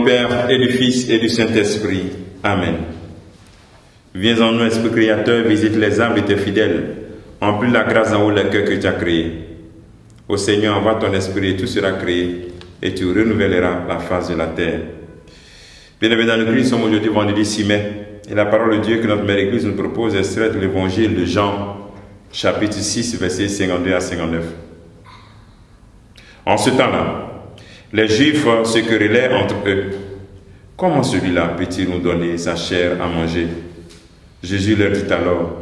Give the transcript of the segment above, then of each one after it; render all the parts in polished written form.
Père et du Fils et du Saint-Esprit. Amen. Viens en nous, Esprit Créateur, visite les âmes de tes fidèles. Emplis la grâce en haut les cœurs que tu as créés. Ô Seigneur, envoie ton Esprit et tout sera créé et tu renouvelleras la face de la terre. Bien-aimés dans le Christ, nous sommes aujourd'hui vendredi 6 mai. Et la parole de Dieu que notre Mère Église nous propose est extraite de l'Évangile de Jean, chapitre 6, versets 52 à 59. En ce temps-là, les Juifs se querellaient entre eux. Comment celui-là peut-il nous donner sa chair à manger? Jésus leur dit alors,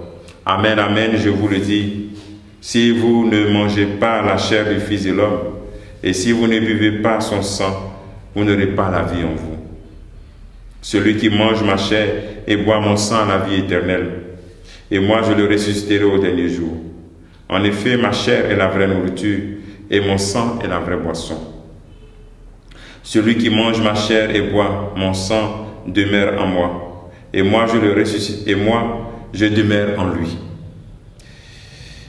Amen, Amen, je vous le dis, si vous ne mangez pas la chair du Fils de l'homme, et si vous ne buvez pas son sang, vous n'aurez pas la vie en vous. Celui qui mange ma chair et boit mon sang a la vie éternelle, et moi je le ressusciterai au dernier jour. En effet, ma chair est la vraie nourriture, et mon sang est la vraie boisson. Celui qui mange ma chair et boit mon sang demeure en moi, et moi je le ressuscite, et moi je demeure en lui.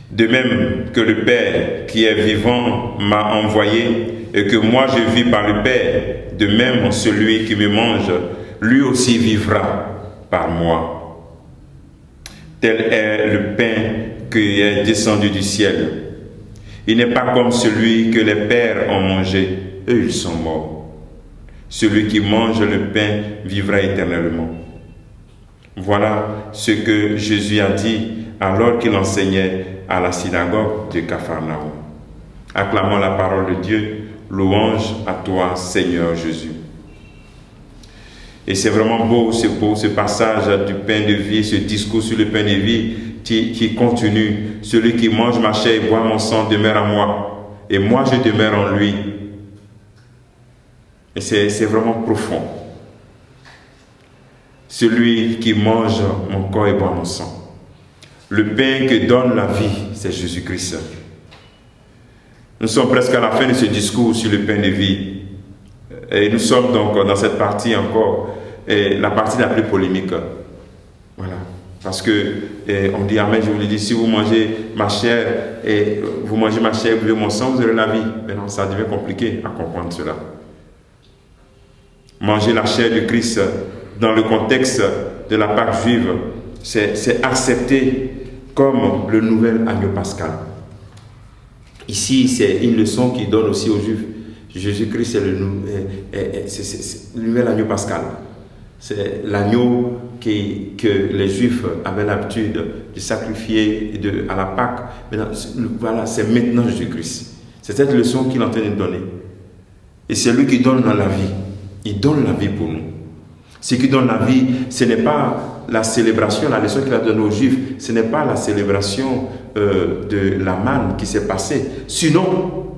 De même que le Père qui est vivant m'a envoyé, et que moi je vis par le Père, de même celui qui me mange, lui aussi vivra par moi. Tel est le pain qui est descendu du ciel. Il n'est pas comme celui que les pères ont mangé, eux ils sont morts. Celui qui mange le pain vivra éternellement. Voilà ce que Jésus a dit alors qu'il enseignait à la synagogue de Capharnaüm. Acclamons la parole de Dieu, louange à toi Seigneur Jésus. Et c'est vraiment beau ce passage du pain de vie, ce discours sur le pain de vie qui continue. Celui qui mange ma chair et boit mon sang demeure en moi, et moi je demeure en lui. Et c'est vraiment profond. Celui qui mange mon corps et boit mon sang. Le pain que donne la vie, c'est Jésus-Christ. Nous sommes presque à la fin de ce discours sur le pain de vie. Et nous sommes donc dans cette partie encore, la partie la plus polémique. Voilà. Parce que on dit, Amen, je vous le dis, si vous mangez ma chair et vous mangez ma chair et buvez mon sang, vous aurez la vie. Maintenant, ça devient compliqué à comprendre cela. Manger la chair de Christ dans le contexte de la Pâque juive, c'est accepté comme le nouvel agneau pascal. Ici, c'est une leçon qui donne aussi aux Juifs. Jésus-Christ c'est le nouvel agneau pascal. C'est l'agneau que les Juifs avaient l'habitude de sacrifier à la Pâque. Voilà, c'est maintenant Jésus-Christ. C'est cette leçon qu'il est en train de donner. Et c'est lui qui donne la vie. Il donne la vie pour nous. Ce qui donne la vie, ce n'est pas la célébration, la leçon qu'il a donnée aux Juifs, ce n'est pas la célébration de la manne qui s'est passée. Sinon,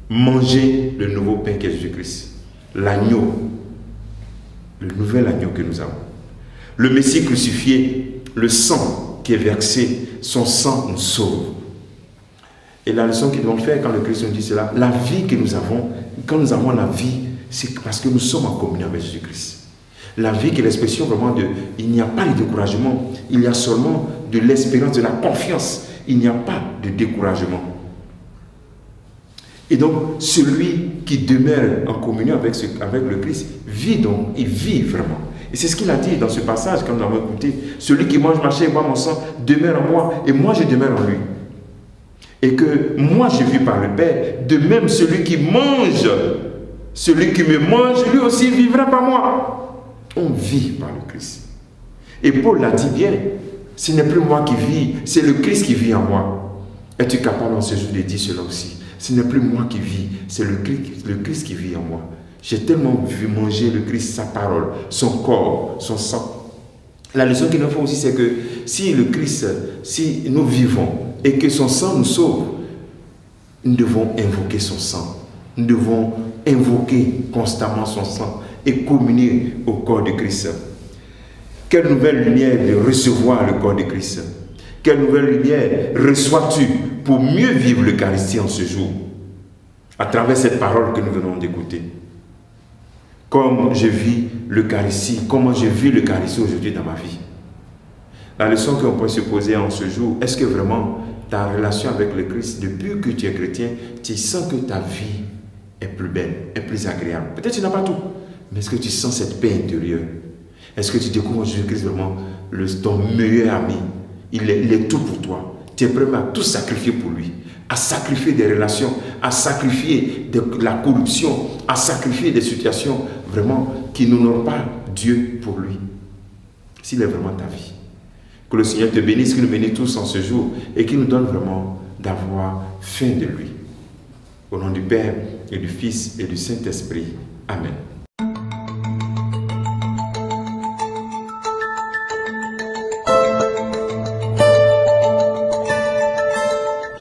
manger le nouveau pain qu'est Jésus-Christ. L'agneau. Le nouvel agneau que nous avons. Le Messie crucifié, le sang qui est versé, son sang nous sauve. Et la leçon qu'ils vont faire quand le Christ nous dit cela, la vie que nous avons, quand nous avons la vie, c'est parce que nous sommes en communion avec Jésus-Christ. La vie qui est l'expression vraiment de, il n'y a pas de découragement, il y a seulement de l'espérance, de la confiance. Il n'y a pas de découragement. Et donc, celui qui demeure en communion avec le Christ, vit donc, il vit vraiment. Et c'est ce qu'il a dit dans ce passage quand nous avons écouté. Celui qui mange ma chair et boit mon sang demeure en moi, et moi je demeure en lui. Et que moi je vis par le Père, de même celui qui mange, celui qui me mange, lui aussi vivra par moi. On vit par le Christ. Et Paul l'a dit bien, ce n'est plus moi qui vis, c'est le Christ qui vit en moi. Es-tu capable en ce jour de dire cela aussi? Ce n'est plus moi qui vis, c'est le Christ qui vit en moi. J'ai tellement vu manger le Christ, sa parole, son corps, son sang. La leçon qu'il nous faut aussi, c'est que si le Christ, si nous vivons et que son sang nous sauve, nous devons invoquer son sang. Nous devons invoquer constamment son sang et communier au corps de Christ. Quelle nouvelle lumière de recevoir le corps de Christ. Quelle nouvelle lumière reçois-tu pour mieux vivre l'Eucharistie en ce jour, à travers cette parole que nous venons d'écouter. Comme je vis l'Eucharistie, comment je vis l'Eucharistie aujourd'hui dans ma vie. La leçon qu'on peut se poser en ce jour, est-ce que vraiment ta relation avec le Christ, depuis que tu es chrétien, tu sens que ta vie est plus belle, est plus agréable. Peut-être que tu n'as pas tout, Mais est-ce que tu sens cette paix intérieure? Est-ce que tu découvres Jésus-Christ vraiment ton meilleur ami? Il est tout pour toi. Tu es prêt à tout sacrifier pour lui, à sacrifier des relations, à sacrifier de la corruption, à sacrifier des situations vraiment qui n'honorent pas Dieu pour lui. S'il est vraiment ta vie. Que le Seigneur te bénisse, qu'il nous bénisse tous en ce jour et qu'il nous donne vraiment d'avoir faim de lui. Au nom du Père et du Fils et du Saint-Esprit. Amen.